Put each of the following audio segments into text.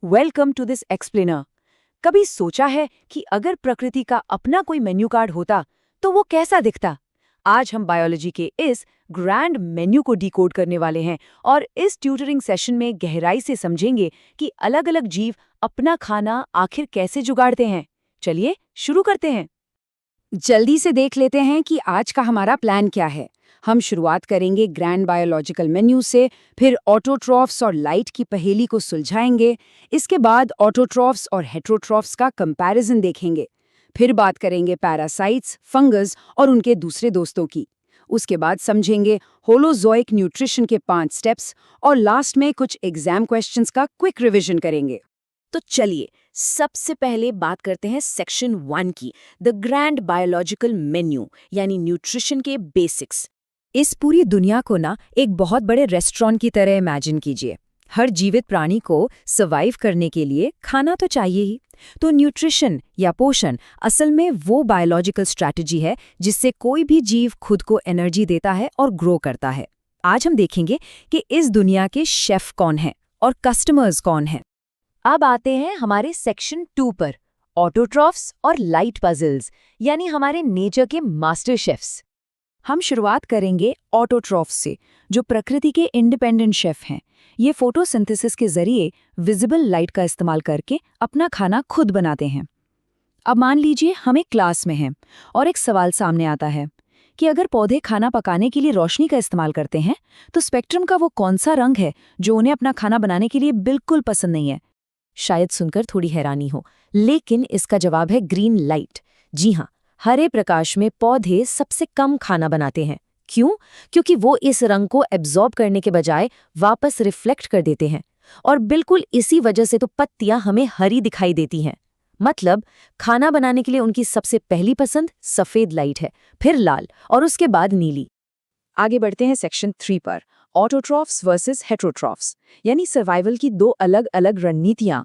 Welcome to this explainer. कभी सोचा है कि अगर प्रकृति का अपना कोई मेन्यू कार्ड होता तो वो कैसा दिखता? आज हम बायोलॉजी के इस ग्रैंड मेन्यू को डिकोड करने वाले हैं और इस ट्यूटरिंग सेशन में गहराई से समझेंगे कि अलग-अलग जीव अपना खाना आखिर कैसे जुगाड़ते हैं। चलिए शुरू करते हैं। जल्दी से देख लेते हैं कि आज का हमारा प्लान क्या है। हम शुरुआत करेंगे ग्रैंड बायोलॉजिकल मेन्यू से, फिर ऑटोट्रॉफ्स और लाइट की पहेली को सुलझाएंगे। इसके बाद ऑटोट्रॉफ्स और हेट्रोट्रॉफ्स का कंपैरिजन देखेंगे। फिर बात करेंगे पैरासाइट्स, फंगस और उनके दूसरे दोस्तों की। उसके बाद समझेंगे होलोजोइक न्यूट्रिशन के 5 स्टेप्स और लास्ट में कुछ एग्जाम क्वेश्चंस का क्विक रिवीजन करेंगे। तो चलिए सबसे पहले बात करते हैं सेक्शन 1 की, द ग्रैंड बायोलॉजिकल मेन्यू यानी न्यूट्रिशन के बेसिक्स। इस पूरी दुनिया को ना एक बहुत बड़े रेस्टोरेंट की तरह इमेजिन कीजिए। हर जीवित प्राणी को सर्वाइव करने के लिए खाना तो चाहिए ही। तो न्यूट्रिशन या पोषण असल में वो बायोलॉजिकल स्ट्रैटेजी है जिससे कोई भी जीव खुद को एनर्जी देता है और ग्रो करता है। आज हम देखेंगे कि इस दुनिया के शेफ कौन हैं और कस्टमर्स कौन हैं। अब आते हैं हमारे सेक्शन 2 पर, ऑटोट्रॉफ्स और लाइट पजल्स यानी हमारे नेचर के मास्टर शेफ्स। हम शुरुआत करेंगे ऑटोट्रॉफ्स से, जो प्रकृति के इंडिपेंडेंट शेफ हैं। ये फोटोसिंथेसिस के जरिए विजिबल लाइट का इस्तेमाल करके अपना खाना खुद बनाते हैं। अब मान लीजिए हम एक क्लास में हैं और एक सवाल सामने आता है कि अगर पौधे खाना पकाने के लिए रोशनी का इस्तेमाल करते हैं तो स्पेक्ट्रम का वो कौन सा रंग है जो उन्हें अपना खाना बनाने के लिए बिल्कुल पसंद नहीं है। शायद सुनकर थोड़ी हैरानी हो, लेकिन इसका जवाब है ग्रीन लाइट। जी हाँ, हरे प्रकाश में पौधे सबसे कम खाना बनाते हैं। क्यों? क्योंकि वो इस रंग को एब्जॉर्ब करने के बजाय वापस रिफ्लेक्ट कर देते हैं, और बिल्कुल इसी वजह से तो पत्तियां हमें हरी दिखाई देती हैं। मतलब खाना बनाने के लिए उनकी सबसे पहली पसंद सफेद लाइट है, फिर लाल और उसके बाद नीली। आगे बढ़ते हैं सेक्शन 3 पर, ऑटोट्रॉफ्स वर्सेस हेट्रोट्रॉफ्स यानी सर्वाइवल की 2 अलग अलग रणनीतियां।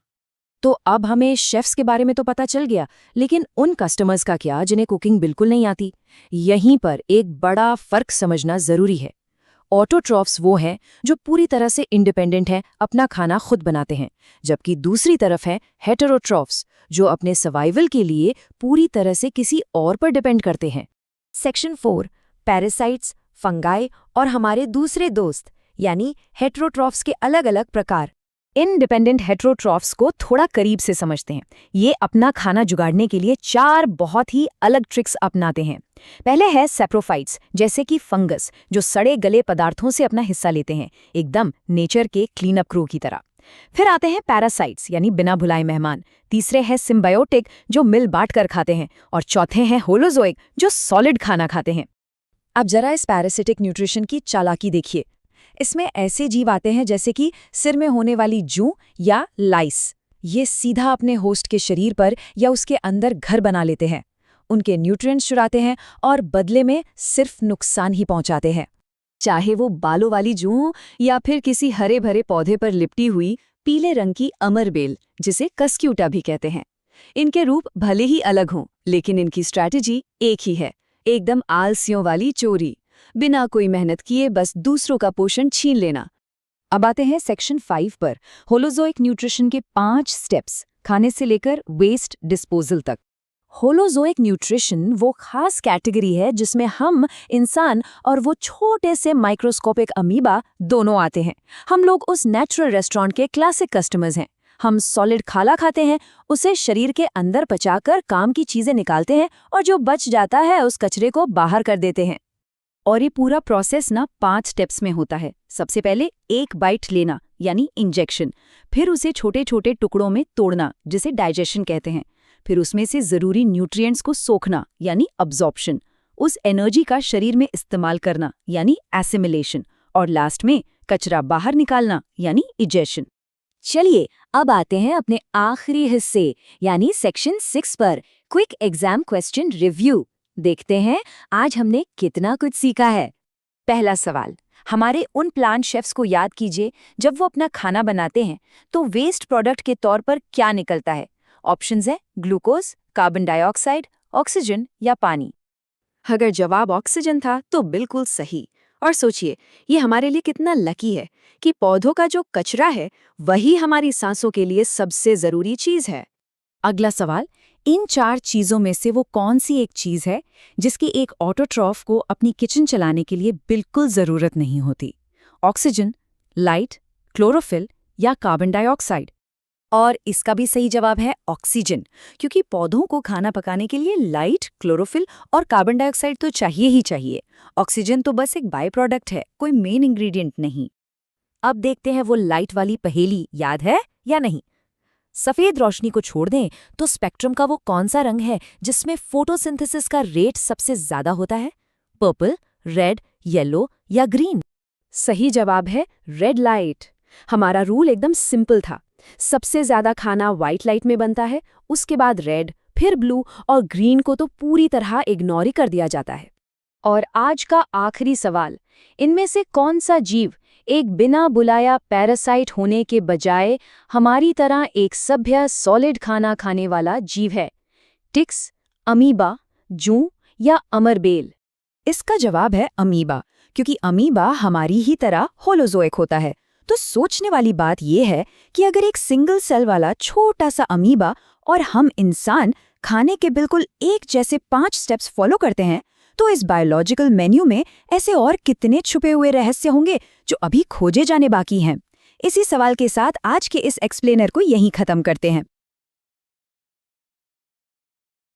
तो अब हमें शेफ्स के बारे में तो पता चल गया, लेकिन उन कस्टमर्स का क्या जिन्हें कुकिंग बिल्कुल नहीं आती? यहीं पर एक बड़ा फर्क समझना जरूरी है। ऑटोट्रॉफ्स वो हैं जो पूरी तरह से इंडिपेंडेंट हैं, अपना खाना खुद बनाते हैं, जबकि दूसरी तरफ हैं हेटेरोट्रॉफ्स जो अपने सर्वाइवल के लिए पूरी तरह से किसी और पर डिपेंड करते हैं। सेक्शन 4, पैरासाइट्स, फंगाई और हमारे दूसरे दोस्त यानी हेटेरोट्रॉफ्स के अलग अलग प्रकार। इंडिपेंडेंट हेटेरोट्रॉफ्स को थोड़ा करीब से समझते हैं। ये अपना खाना जुगाड़ने के लिए 4 बहुत ही अलग ट्रिक्स अपनाते हैं। पहले है सैप्रोफाइट्स, जैसे कि फंगस, जो सड़े गले पदार्थों से अपना हिस्सा लेते हैं, एकदम नेचर के क्लीन अप क्रू की तरह। फिर आते हैं पैरासाइट्स यानी बिना भुलाए मेहमान। तीसरे हैं सिम्बायोटिक, जो मिल बांट कर खाते हैं, और चौथे हैं होलोजोइक, जो सॉलिड खाना खाते हैं। अब जरा इस पैरासिटिक न्यूट्रिशन की चालाकी देखिए। इसमें ऐसे जीव आते हैं जैसे कि सिर में होने वाली जूं या लाइस। ये सीधा अपने होस्ट के शरीर पर या उसके अंदर घर बना लेते हैं, उनके न्यूट्रिएंट्स चुराते हैं और बदले में सिर्फ नुकसान ही पहुंचाते हैं। चाहे वो बालों वाली जूं या फिर किसी हरे भरे पौधे पर लिपटी हुई पीले रंग की अमरबेल, जिसे कस्क्यूटा भी कहते हैं। इनके रूप भले ही अलग हों, लेकिन इनकी स्ट्रैटेजी एक ही है, एकदम आलसियों वाली चोरी, बिना कोई मेहनत किए बस दूसरों का पोषण छीन लेना। अब आते हैं सेक्शन 5 पर, होलोजोइक न्यूट्रिशन के 5 स्टेप्स, खाने से लेकर वेस्ट डिस्पोजल तक। होलोजोइक न्यूट्रिशन वो खास कैटेगरी है जिसमें हम इंसान और वो छोटे से माइक्रोस्कोपिक अमीबा दोनों आते हैं। हम लोग उस नेचुरल रेस्टोरेंट के क्लासिक कस्टमर्स हैं। हम सॉलिड खाना खाते हैं, उसे शरीर के अंदर पचाकर काम की चीजें निकालते हैं और जो बच जाता है उस कचरे को बाहर कर देते हैं। और ये पूरा प्रोसेस ना 5 स्टेप्स में होता है। सबसे पहले एक बाइट लेना यानी इंजेक्शन, फिर उसे छोटे छोटे टुकड़ों में तोड़ना जिसे डाइजेशन कहते हैं, फिर उसमें से जरूरी न्यूट्रिएंट्स को सोखना यानी अब्जॉर्प्शन, उस एनर्जी का शरीर में इस्तेमाल करना यानी एसिमिलेशन, और लास्ट में कचरा बाहर निकालना यानी इजेशन। चलिए अब आते हैं अपने आखिरी हिस्से यानी सेक्शन 6 पर, क्विक एग्जाम क्वेश्चन रिव्यू। देखते हैं आज हमने कितना कुछ सीखा है। पहला सवाल, हमारे उन प्लांट शेफ्स को याद कीजिए जब वो अपना खाना बनाते हैं तो वेस्ट प्रोडक्ट के तौर पर क्या निकलता है? ऑप्शंस है ग्लूकोज, कार्बन डाइऑक्साइड, ऑक्सीजन या पानी। अगर जवाब ऑक्सीजन था तो बिल्कुल सही। और सोचिए, ये हमारे लिए कितना लकी है कि पौधों का जो कचरा है वही हमारी सांसों के लिए सबसे जरूरी चीज है। अगला सवाल, इन 4 चीजों में से वो कौन सी एक चीज है जिसकी एक ऑटोट्रॉफ को अपनी किचन चलाने के लिए बिल्कुल जरूरत नहीं होती? ऑक्सीजन, लाइट, क्लोरोफिल या कार्बन डाइऑक्साइड? और इसका भी सही जवाब है ऑक्सीजन, क्योंकि पौधों को खाना पकाने के लिए लाइट, क्लोरोफिल और कार्बन डाइऑक्साइड तो चाहिए ही चाहिए। ऑक्सीजन तो बस एक बाय प्रोडक्ट है, कोई मेन इंग्रेडिएंट नहीं। अब देखते हैं वो लाइट वाली पहेली, याद है या नहीं? सफेद रोशनी को छोड़ दें तो स्पेक्ट्रम का वो कौन सा रंग है जिसमें फोटोसिंथेसिस का रेट सबसे ज्यादा होता है? पर्पल, रेड, येलो या ग्रीन? सही जवाब है रेड लाइट। हमारा रूल एकदम सिंपल था, सबसे ज्यादा खाना व्हाइट लाइट में बनता है, उसके बाद रेड, फिर ब्लू और ग्रीन को तो पूरी तरह इग्नोर ही कर दिया जाता है। और आज का आखिरी सवाल, इनमें से कौन सा जीव एक बिना बुलाया पैरासाइट होने के बजाय हमारी तरह एक सभ्य सॉलिड खाना खाने वाला जीव है? टिक्स, अमीबा, जूं या अमरबेल? इसका जवाब है अमीबा, क्योंकि अमीबा हमारी ही तरह होलोजोइक होता है। तो सोचने वाली बात यह है कि अगर एक सिंगल सेल वाला छोटा सा अमीबा और हम इंसान खाने के बिल्कुल एक जैसे 5 स्टेप्स फॉलो करते हैं, तो इस बायोलॉजिकल मेन्यू में ऐसे और कितने छुपे हुए रहस्य होंगे जो अभी खोजे जाने बाकी हैं। इसी सवाल के साथ आज के इस एक्सप्लेनर को यहीं खत्म करते हैं।